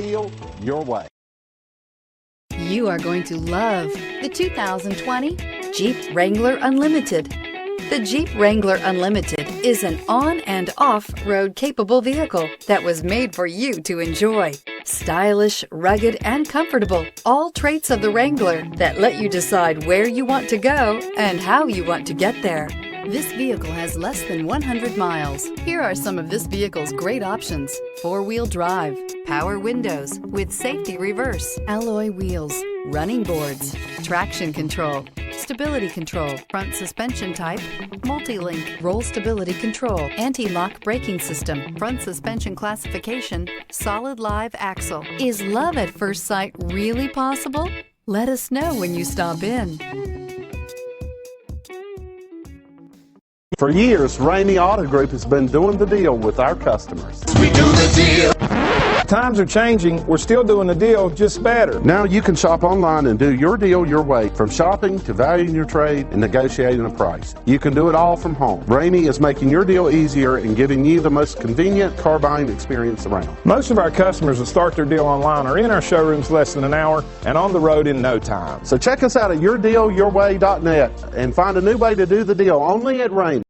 Deal your way. You are going to love the 2020 Jeep Wrangler Unlimited. The Jeep Wrangler Unlimited is an on- and off-road capable vehicle that was made for you to enjoy. Stylish, rugged, and comfortable, all traits of the Wrangler that let you decide where you want to go and how you want to get there. This vehicle has less than 100 miles. Here are some of this vehicle's great options: four-wheel drive, power windows with safety reverse, alloy wheels, running boards, traction control, stability control, front suspension type, multi-link, roll stability control, anti-lock braking system, front suspension classification, solid live axle. Is love at first sight really possible? Let us know when you stop in. For years, Ramey Auto Group has been doing the deal with our customers. We do the deal. Times are changing. We're still doing the deal, just better. Now you can shop online and do your deal your way, from shopping to valuing your trade and negotiating a price. You can do it all from home. Ramey is making your deal easier and giving you the most convenient car buying experience around. Most of our customers that start their deal online are in our showrooms less than an hour and on the road in no time. So check us out at yourdealyourway.net and find a new way to do the deal only at Ramey.